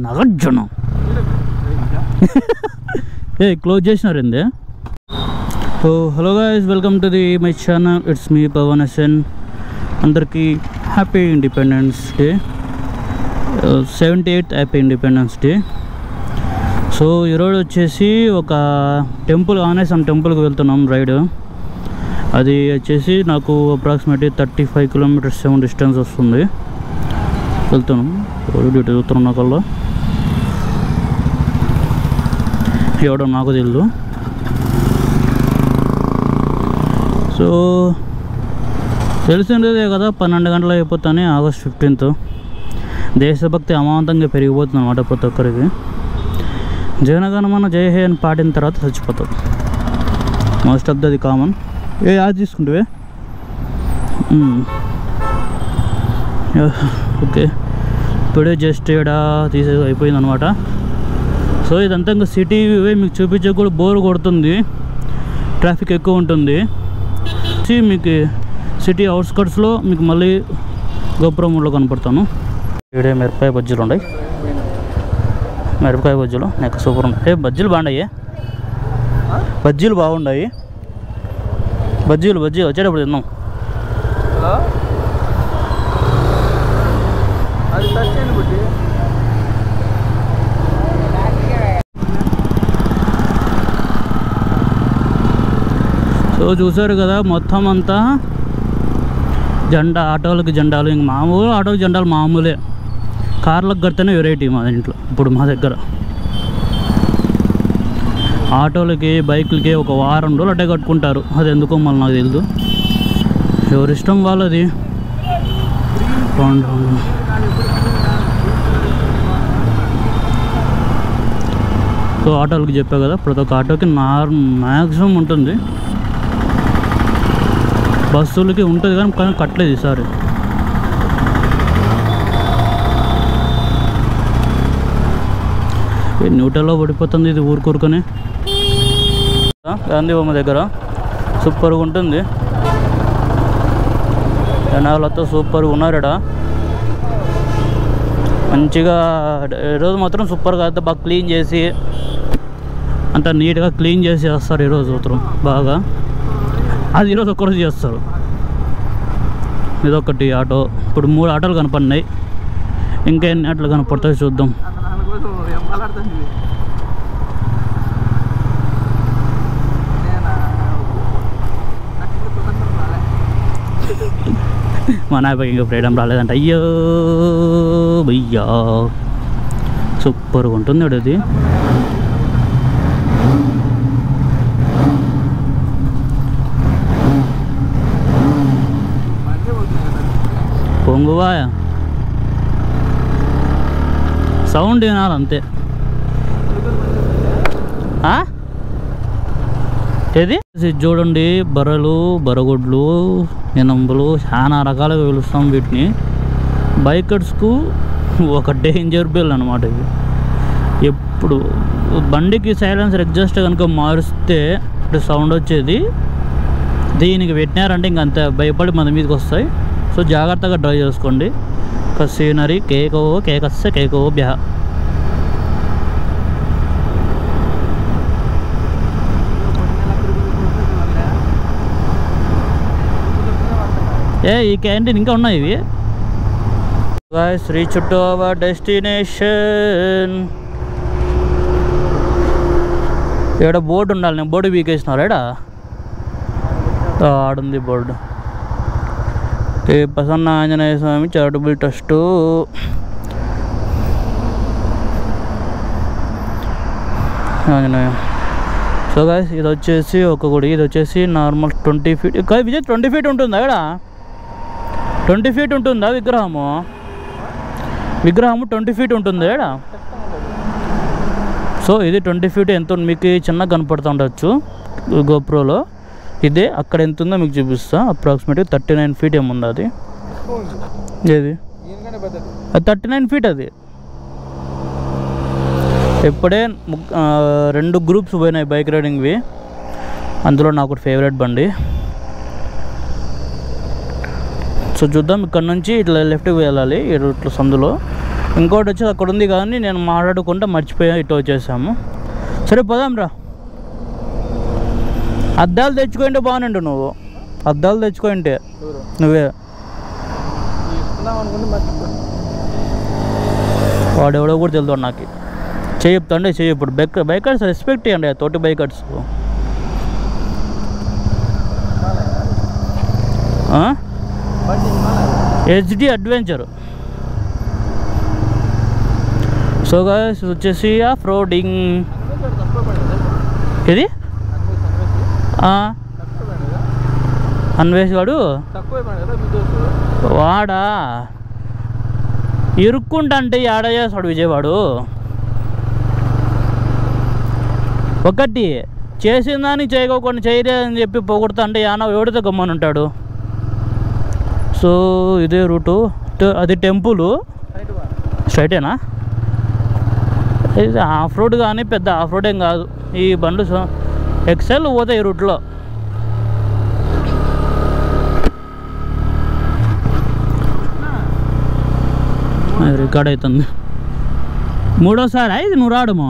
నాగార్జున ఏ close చేసినారు ఏంది. So hello guys, welcome to the my channel. It's me Pavan SN. అందరికీ happy independence day, 78th happy independence day. So ఈరోజు వచ్చేసి ఒక temple ఆనేసమ్ టెంపుల్కి వెళ్తున్నాం రైడ్. అది వచ్చేసి నాకు అప్రాక్సిమేట్లీ 35 కిలోమీటర్స్ డిస్టెన్స్ వస్తుంది. వెళ్తున్నాం డ్యూటీ వెళ్తున్నాం. నాకల్లా ఎవడో నాకు తెలియదు. సో తెలిసిందే కదా, 12 గంటలు అయిపోతానే. ఆగస్ట్ 15th దేశభక్తి అమాంతంగా పెరిగిపోతుంది అన్నమాట ప్రతి ఒక్కరికి. జనగణమన జయ హే అని పాడిన తర్వాత చచ్చిపోతాం. Most of the common. Add తీసుకుంటే ఓకే. ఇప్పుడే జస్ట్ ఇక్కడ అయిపోయింది అనమాట. సో ఇదంతా ఇంకా సిటీ మీకు చూపించే కూడా బోర్ కొడుతుంది, ట్రాఫిక్ ఎక్కువ ఉంటుంది. మీకు సిటీ అవుట్స్కట్స్లో మీకు మళ్ళీ గోపురంలో కనపడతాను. ఇక్కడే మిరపకాయ బజ్జీలు ఉన్నాయి. మిరపకాయ బజ్జీలు నాకు సూపర్ ఉన్నాయి. బజ్జీలు బాగున్నాయి, బజ్జీలు బాగున్నాయి. బజ్జీ వచ్చేటప్పుడు తిన్నాం. సో చూసారు కదా, మొత్తం అంతా జెండా, ఆటోలకి జెండాలు. ఇంక మామూలు ఆటోకి జెండాలు మామూలే, కార్లకు కడితేనే వెరైటీ మా ఇంట్లో. ఇప్పుడు మా దగ్గర ఆటోలకి బైకులకి ఒక వారం రోజులు అట్టే కట్టుకుంటారు. అది ఎందుకో మళ్ళీ నాకు తెలియదు, ఎవరిష్టం వాళ్ళది. సో ఆటోలకి చెప్పా కదా, ప్రతి ఒక్క ఆటోకి మ్యాక్సిమం ఉంటుంది. బస్సులకి ఉంటుంది కానీ కట్టలేదు ఈసారి. న్యూటల్లో పడిపోతుంది ఇది ఊరుకూరుకొని. గాంధీ బొమ్మ దగ్గర సూపర్గా ఉంటుంది. జనాలతో సూపర్గా ఉన్నారట. మంచిగా ఈరోజు మాత్రం సూపర్గా అంతా బాగా క్లీన్ చేసి, అంత నీట్గా క్లీన్ చేసి చేస్తారు ఈరోజు మాత్రం బాగా. అది ఈరోజు ఒక్కరోజు చేస్తారు. ఇదొకటి ఆటో. ఇప్పుడు 3 ఆటోలు కనపడినాయి, ఇంకా ఎన్ని ఆటోలు కనపడతాయి చూద్దాం. మా నాయకు ఇంకా ఫ్రీడమ్ రాలేదంట. అయ్యో భయ్యా, సూపర్గా ఉంటుంది అది. పొంగువా సౌండ్ వినాలి అంతే. ఏది చూడండి, బర్రెలు, బరగొడ్లు, ఎనంబులు చాలా రకాలుగా పిలుస్తాం వీటిని. బైకర్స్కు ఒక డేంజర్ బెల్ అనమాట ఇది. ఎప్పుడు బండికి సైలెన్సర్ అడ్జస్ట్ కనుక మారుస్తే సౌండ్ వచ్చేది. దీనికి పెట్టినారంటే ఇంకంత భయపడి మన మీదకి వస్తాయి. సో జాగ్రత్తగా డ్రైవ్ చేసుకోండి. సీనరీ కేకస్తే కేకో బ్యా. ఈ క్యాంటీన్ ఇంకా ఉన్నాయి ఇవి. Reach to our destination. ఇక్కడ బోర్డు ఉండాలి, నేను బోర్డు వీకేసినారు. ఇక్కడ ఆడుంది బోర్డు. ఏ Prasanna Anjaneya Swami charitable trust. Anjaneya. So guys, ఇది వచ్చేసి ఒక గుడి. ఇది వచ్చేసి నార్మల్ 20 feet. విజయ్ 20 feet ఉంటుందా ఇక్కడ? 20 feet ఉంటుందా విగ్రహము? 20 feet ఉంటుంది ఇక్కడ. సో ఇది 20 feet ఎంత మీకు చిన్నగా కనపడుతుండొచ్చు గోప్రోలో. ఇదే అక్కడ ఎంత ఉందో మీకు చూపిస్తా. అప్రాక్సిమేట్గా 39 feet ఏముంది అది. ఏది 39 feet అది. ఇప్పుడే 2 గ్రూప్స్ పోయినాయి బైక్ రైడింగ్వి. అందులో నాకు ఫేవరెట్ బండి సో చూద్దాం, ఇక్కడ నుంచి ఇట్లా లెఫ్ట్కి వెళ్ళాలి ఈ రూట్లో సందులో. ఇంకోటి వచ్చి అక్కడ ఉంది కానీ నేను మాట్లాడుకుంటే మర్చిపోయా, ఇటు వచ్చేసాము. సరే పోదాం రా. అద్దాలు తెచ్చుకుంటే బాగుండు, నువ్వు అద్దాలు తెచ్చుకుంటే నువ్వే. వాడెవడో కూడా తెలుసు నాకు. చెప్తాండే ఇప్పుడు బైకర్స్ రెస్పెక్ట్ ఇవ్వండి తోటి bikers. HD adventure. So guys వచ్చేసి ఆఫ్ రోడింగ్. ఇది అన్వేష్ వాడు వాడా ఇరుక్కుంటా అంటే ఆడ చేస్తాడు విజయవాడు. ఒకటి చేసిన దాన్ని చేయకోకుండా చేయలేదని చెప్పి పొగుడుతా అంటే యానా ఎవడితో గమ్మని ఉంటాడు. సో ఇదే రూటు. అది టెంపుల్ స్ట్రైటేనా? ఇది ఆఫ్ రోడ్ కానీ పెద్ద ఆఫ్ రోడ్ ఏం కాదు. ఈ బండ్లు ఎక్సెల్ పోతాయి ఈ రూట్లో. రికార్డ్ అవుతుంది. మూడోసారి ఇది నువ్వు రావడము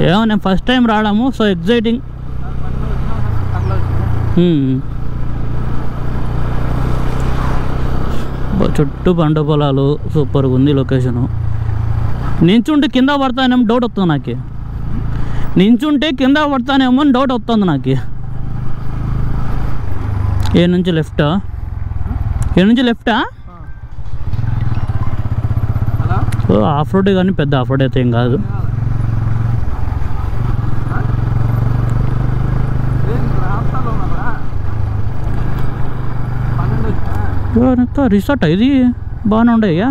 ఏమో, నేను ఫస్ట్ టైం రావడము. So exciting. చుట్టూ పంట పొలాలు, సూపర్గా ఉంది లొకేషను. నించుంటే కింద పడతానేమో డౌట్ వస్తుంది నాకు. నించుంటే కింద పడతానేమో అని డౌట్ వస్తుంది నాకు. ఏ నుంచి లెఫ్టా? ఆఫ్ రోడ్ కానీ పెద్ద ఆఫ్ రోడ్ అయితే ఏం కాదు. రిసార్ట్ ఇది బాగానే ఉండయ్యా.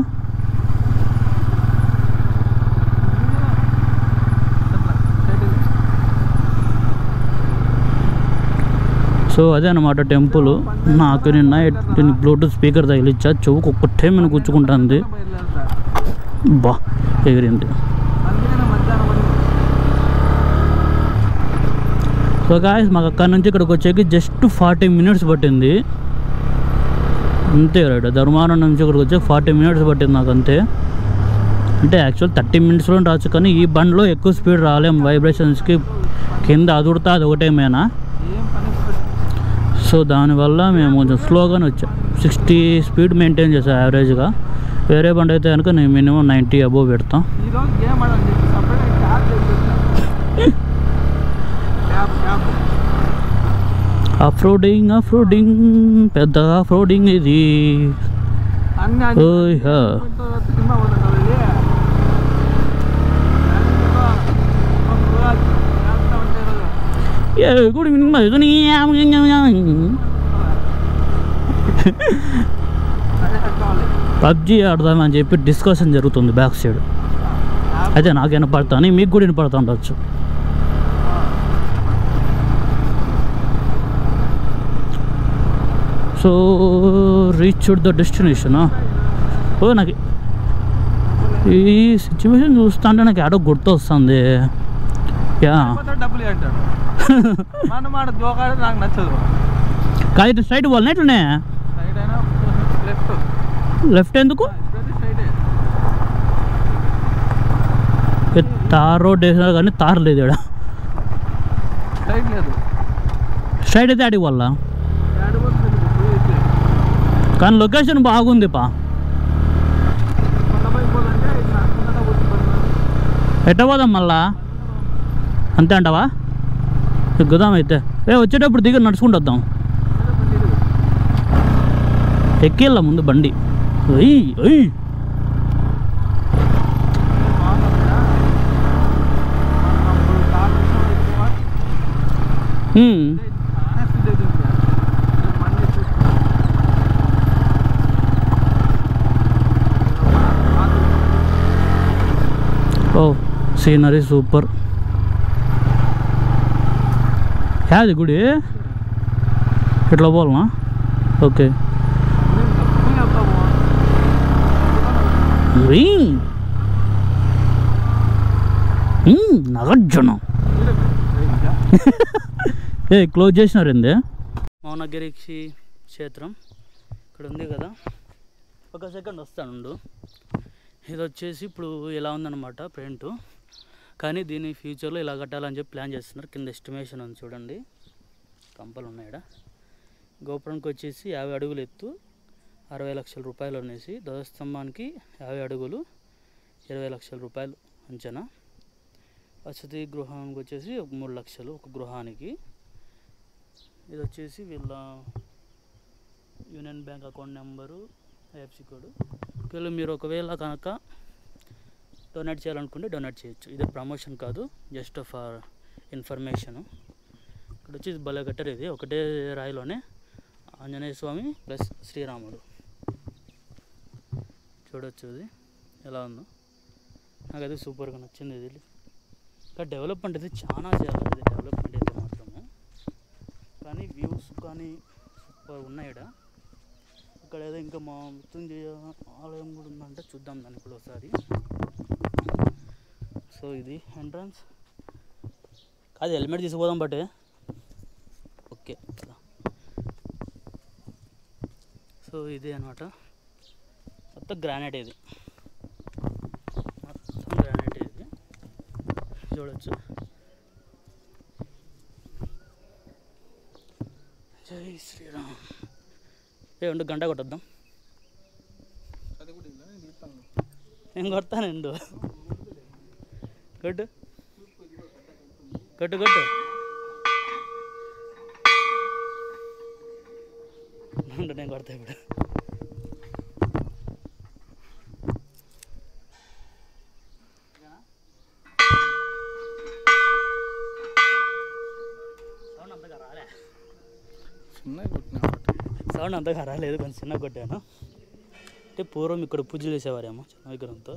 సో అదే అన్నమాట టెంపుల్. నాకు నిన్న బ్లూటూత్ స్పీకర్ తగిలిచ్చా, చెవుకు ఒక్కటే మీద కూర్చుకుంటుంది. బా ఎగిరింది. సో గాయ్స్ మాకు అక్కడి నుంచి ఇక్కడికి వచ్చేకి జస్ట్ 40 minutes పట్టింది అంతే. రైట్ ధర్మారం నుంచి ఇక్కడికి వచ్చే 40 minutes పట్టింది నాకు అంతే. అంటే యాక్చువల్ 30 minutesలో రావచ్చు, కానీ ఈ బండ్లో ఎక్కువ స్పీడ్ రాలేము. వైబ్రేషన్స్కి కింద అదురుతా అది ఒకటే మేనా. సో దానివల్ల మేము కొంచెం స్లోగానే వచ్చాం. 60 స్పీడ్ మెయింటైన్ చేసాం యావరేజ్గా. వేరే బండి అయితే కనుక నేను మినిమం 90 అబోవ్ పెడతాం. ఆఫ్ రోడింగ్ పెద్ద ఆఫ్ రోడింగ్ ఇది. గుడ్ పబ్జీ ఆడదామని చెప్పి డిస్కషన్ జరుగుతుంది బ్యాక్ సైడ్. అయితే నాకు వినపడతాను, మీకు కూడా వినపడతా ఉండొచ్చు. So reach the destination. ఓ నాకు ఈ సిచ్యువేషన్ చూస్తా అంటే నాకు ఆడో గుర్తు వస్తుంది. కాదు స్ట్రైట్ పోవాలి ఎట్లనే? లెఫ్ట్ ఎందుకు? తార్ రోడ్ వేసినా కానీ తార్ లేదు ఇక్కడ. స్ట్రైట్ అయితే అడిగి వల్ల, కానీ లొకేషన్ బాగుంది పా. ఎట్ట పోదాం మళ్ళా? అంతే అంటావా? ఎక్కుదాం అయితే. వచ్చేటప్పుడు దిగ నడుచుకుంటూ వద్దాం. ఎక్కిళ్ళ ముందు బండి. ఓ సీనరీ సూపర్. యాది గుడి ఇట్లా పోవాలనా? ఓకే. నాగార్జున క్లోజ్ చేసినారు ఏంది? మౌనగిరి క్షేత్రం ఇక్కడ ఉంది కదా, ఒక సెకండ్ వస్తానుండు. ఇది వచ్చేసి ఇప్పుడు ఇలా ఉందన్నమాట పెయింట్, కానీ దీన్ని ఫ్యూచర్లో ఇలా కట్టాలని చెప్పి ప్లాన్ చేస్తున్నారు. కింద ఎస్టిమేషన్ ఉంది చూడండి, కంపలు ఉన్నాయి ఇక్కడ. గోపురానికి వచ్చేసి 50 అడుగులు ఎత్తు, 60 లక్షల రూపాయలు అనేసి. ధ్వజస్తంభానికి 50 అడుగులు, 20 లక్షల రూపాయలు అంచనా. వసతి గృహానికి వచ్చేసి 3 లక్షలు ఒక గృహానికి. ఇది వచ్చేసి వీళ్ళ union bank account number, IFC code. మీరు ఒకవేళ కనుక డొనేట్ చేయాలనుకుంటే డొనేట్ చేయొచ్చు. ఇది ప్రమోషన్ కాదు, జస్ట్ ఫర్ ఇన్ఫర్మేషను. ఇక్కడ వచ్చి భలే కట్టారు. ఇది ఒకటే రాయిలోనే ఆంజనేయ స్వామి ప్లస్ శ్రీరాముడు. చూడొచ్చు ఇది ఎలా ఉందో. నాకైతే సూపర్గా నచ్చింది. ఇది ఇంకా డెవలప్మెంట్ అయితే చాలా చేయాలి, ఇది డెవలప్మెంట్ అయితే మాత్రము. కానీ వ్యూస్ కానీ సూపర్ ఉన్నాయి ఇక్కడ. ఇక్కడ ఏదో ఇంకా మా మృత్యుంజయ ఆలయం కూడా ఉందంటే చూద్దాం దాన్ని కూడా ఒకసారి. సో ఇది ఎంట్రన్స్ కాదు, హెల్మెట్ తీసుకుపోదాం బట్ ఓకే. సో ఇది అనమాట, మొత్తం గ్రానైట్. ఇది మొత్తం గ్రానైట్. ఇది చూడవచ్చు. జై శ్రీరామ్. ఉండు, గంట కొట్టొద్దాం. నేను కొడతానండు. కొట్టు కొట్టు కొట్టు. నేను కొడతా ఇప్పుడు. సౌండ్ అంతగా రాలేదు, కొంచెం చిన్న కొట్టాను. అంటే పూర్వం ఇక్కడ పూజలు చేసేవారేమో చిన్న విగ్రహంతో.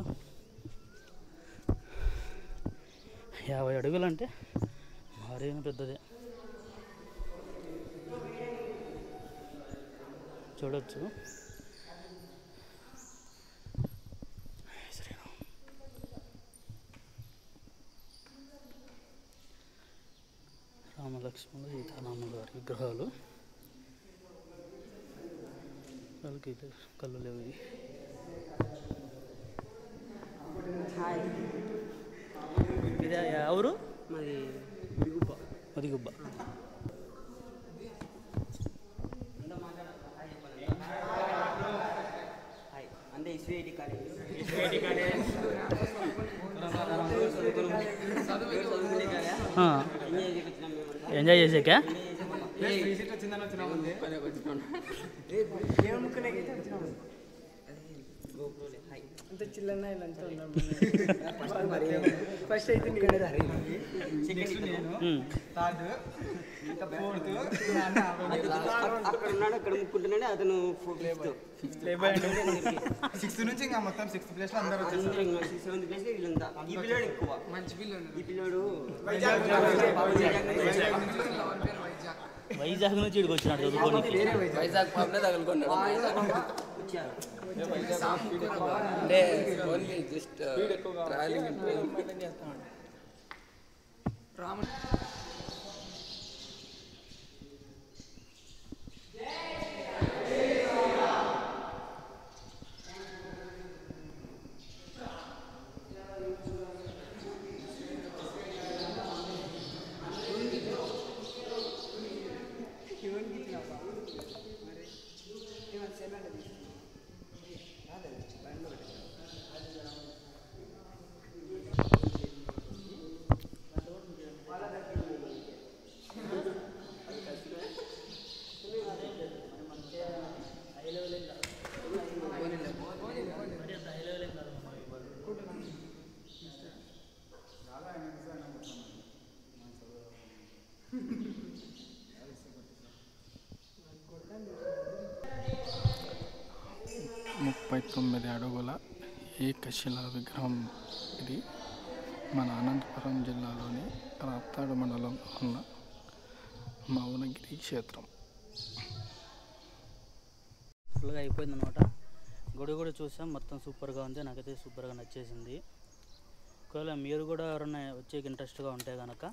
50 అడుగులు అంటే మరీ పెద్దదే. చూడొచ్చు. శ్రీరామ్. రామలక్ష్మణులు, సీతారాముల వారి విగ్రహాలు. వాళ్ళకి కళ్ళు లేవు. ఇది ఎవరు? మదిగుబ్బ. ఎంజాయ్ చేసాక అంత చిల్లన్న ఇలాంతా ఉన్నాం. ఫస్ట్ అయితే అక్కడ ఉన్నాడు, అక్కడ ముక్కుంటున్నాడు అతను. 6th నుంచి ఇంకా మొత్తం 6th ప్లేస్ లో అందరూ 7th ప్లేస్ లో వీళ్ళంతా. ఈ పిల్లోడు ఎక్కువ మంచి పిల్లోడు. ఈ పిల్లోడు వైజాగ్ నుంచి ఇక్కడికి వచ్చినాడు చదువుకోనికి. వైజాగ్ పాపనే తగులుకున్నాడు. అంటే ఓన్లీ జస్ట్ ట్రావెలింగ్ చేస్తామండి. ముప్పై 9 అడుగుల ఏకశిలా విగ్రహం ఇది మన అనంతపురం జిల్లాలోని రాప్తాడు మండలంలో ఉన్న మౌనగిరి క్షేత్రం. ఫుల్గా అయిపోయింది అనమాట. గుడి కూడా చూసాం, మొత్తం సూపర్గా ఉంది. నాకైతే సూపర్గా నచ్చేసింది. ఒకవేళ మీరు కూడా ఎవరైనా వచ్చేకి ఇంట్రెస్ట్గా ఉంటే కనుక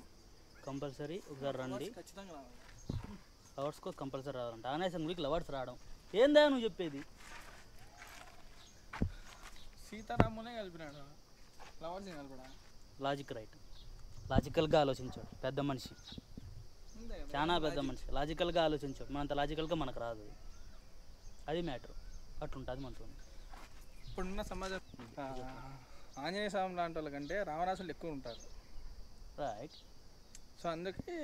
కంపల్సరీ ఒకసారి రండి. లవర్స్కో కంపల్సరీ రావాలంట. ఆగ్నేయ గుడికి లవర్స్ రావడం ఏందా నువ్వు చెప్పేది? సీతారామునే కలిపినాడు, ఫ్లవర్స్ కలిపడా? లాజిక్ రైట్, లాజికల్గా ఆలోచించాడు పెద్ద మనిషి, చాలా పెద్ద మనిషి. లాజికల్గా ఆలోచించాడు, మనంత లాజికల్గా మనకు రాదు. అది మ్యాటర్, అట్లుంటుంది మనతో. ఇప్పుడున్న సమాజం ఆంజనేయ స్వామి లాంటి వాళ్ళకంటే రావణాసులు ఎక్కువ ఉంటారు. రైట్. సో అందుకే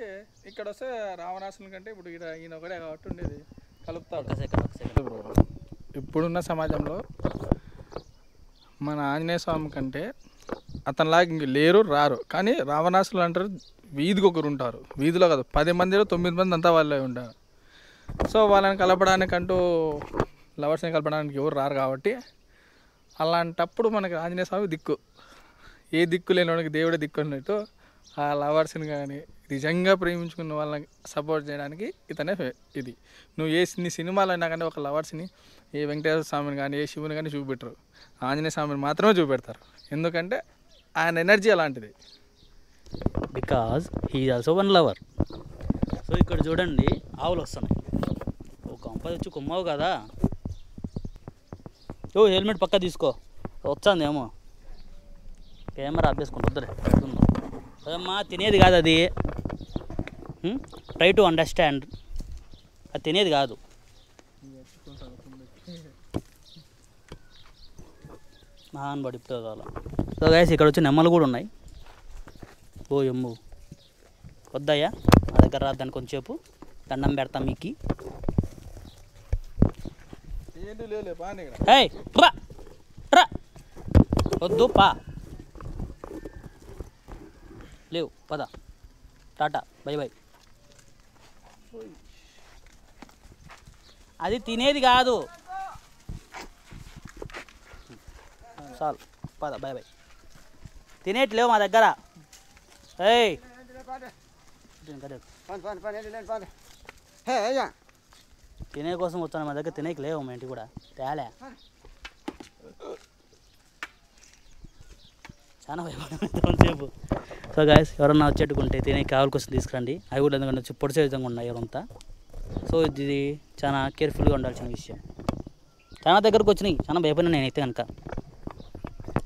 ఇక్కడ వస్తే రావణాసుల కంటే ఇప్పుడు ఈయన ఒకటే కాబట్టి ఉండేది కలుపుతాడు. ఒక సెకండ్. ఇప్పుడున్న సమాజంలో మన ఆంజనేయ స్వామి కంటే అతనిలాగా ఇంక లేరు, రారు. కానీ రావణాసులు అంటారు వీధికి ఒకరు ఉంటారు. వీధిలో కాదు, 10 మందిలో 9 మంది అంతా వాళ్ళే ఉంటారు. సో వాళ్ళని కలపడానికంటూ లవర్స్ని కలపడానికి ఎవరు రారు కాబట్టి అలాంటప్పుడు మనకి ఆంజనేయ స్వామి దిక్కు. ఏ దిక్కు లేని వాడికి దేవుడే దిక్కు అన్నట్టు ఆ లవర్స్ని కానీ నిజంగా ప్రేమించుకున్న వాళ్ళని సపోర్ట్ చేయడానికి ఇతనే ఇది. నువ్వు నీ సినిమాలో అయినా కానీ ఒక లవర్స్ని ఏ వెంకటేశ్వర స్వామిని కానీ ఏ శివుని కానీ చూపెట్టరు, ఆంజనేయ స్వామిని మాత్రమే చూపెడతారు. ఎందుకంటే ఆయన ఎనర్జీ అలాంటిది. Because he also one lover. So ఇక్కడ చూడండి ఆవులు వస్తున్నాయి. ఓ కంప వచ్చి కొమ్మవు కదా. ఓ హెల్మెట్ పక్క తీసుకో, వచ్చాందేమో. కెమెరా ఆపేసుకుంటా వద్దులే. అమ్మా తినేది కాదు అది. ట్రై టు అండర్స్టాండ్, అది తినేది కాదు. నాన్నబడి ఇప్పుడు కావాల. సో గైస్ ఇక్కడ వచ్చి నెమ్మలు కూడా ఉన్నాయి. ఓ ఎమ్ము వద్దయ్యా, నా దగ్గర రాద్దాన్ని కొంచెంసేపు దండం పెడతాం మీకు. హే రా రా, వద్దు పా, లేవు పద, టాటా బై బై. అది తినేది కాదు, చాలు పద బై బై. తినేట్లేవు మా దగ్గర. ఏయ్ తినే కోసం వచ్చాను, మా దగ్గర తినేకి లేవు. మా ఇంటికి కూడా తేలే. చాలా భయపడేపు. సో గాయస్ ఎవరన్నా వచ్చేట్టుకుంటే తినే కావాలి కోసం తీసుకురండి. అవి కూడా ఎందుకంటే వచ్చి పొడిసే విధంగా ఉన్నాయి ఎవరంతా. సో ఇది చాలా కేర్ఫుల్గా ఉండాల్సిన విషయం. చాలా దగ్గరకు వచ్చినాయి, చాలా భయపడినా నేనైతే కనుక.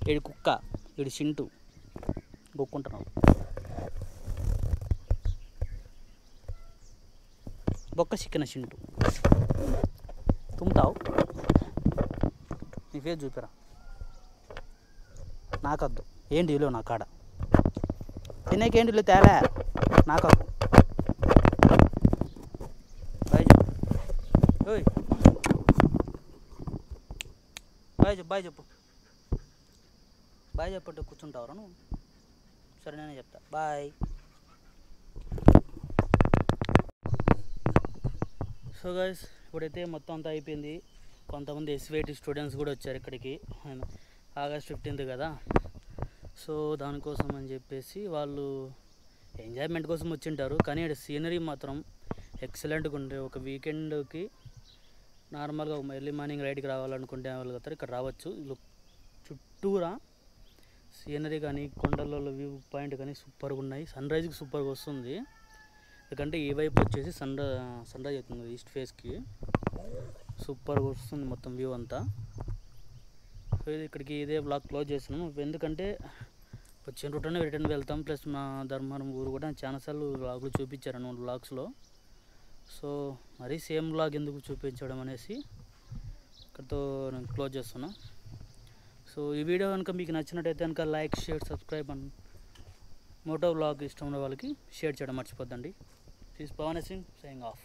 వీడి కుక్క, వీడి చింటూ గొక్కుంటున్నావు. బొక్క చిక్కిన చింటూ తుమ్ముతావు. నీ ఫేస్ చూపిరా. నాకద్దు, ఏంటి లేవు నా కాడ. తినేకేంటి లేవు తేలే, నాకద్దు. బాయ్ చెప్పు. ఓయ్ బాయ్ చెప్పు, బాయ్ చెప్పు, బాయ్ చెప్పంటే కూర్చుంటావురా నువ్వు? సరే నేనే చెప్తా బాయ్. సో గైస్ ఇప్పుడైతే మొత్తం అంతా అయిపోయింది. కొంతమంది ఎస్విఐటి స్టూడెంట్స్ కూడా వచ్చారు ఇక్కడికి. ఆగస్ట్ 15th కదా. సో దానికోసం అని చెప్పేసి వాళ్ళు ఎంజాయ్మెంట్ కోసం వచ్చింటారు. కానీ ఇక్కడ సీనరీ మాత్రం ఎక్సలెంట్గా ఉండే. ఒక వీకెండ్కి నార్మల్గా ఎర్లీ మార్నింగ్ రైడ్కి రావాలనుకుంటే వాళ్ళు కదా ఇక్కడ రావచ్చు. చుట్టూరా సీనరీ కానీ కొండలలో వ్యూ పాయింట్ కానీ సూపర్గా ఉన్నాయి. సన్ రైజ్కి సూపర్గా వస్తుంది. ఎందుకంటే ఈ వైపు వచ్చేసి సన్ రైజ్ అవుతుంది ఈస్ట్ ఫేస్కి. సూపర్గా వస్తుంది మొత్తం వ్యూ అంతా. సో ఇది ఇక్కడికి ఇదే బ్లాగ్ క్లోజ్ చేస్తున్నాను. ఎందుకంటే వచ్చిన రూట్లోనే రిటర్న్ వెళ్తాం. ప్లస్ మా ధర్మవరం ఊరు కూడా చాలాసార్లు బ్లాగులు చూపించారు అన్నమాట బ్లాగ్స్లో. సో మరీ సేమ్ బ్లాగ్ ఎందుకు చూపించడం అనేసి ఇక్కడితో నేను క్లోజ్ చేస్తున్నా. సో ఈ వీడియో కనుక మీకు నచ్చినట్టయితే కనుక like, share, subscribe and moto vlog ఇష్టం ఉన్న వాళ్ళకి షేర్ చేయడం మర్చిపోద్దండి. This Pavan Singh signing of.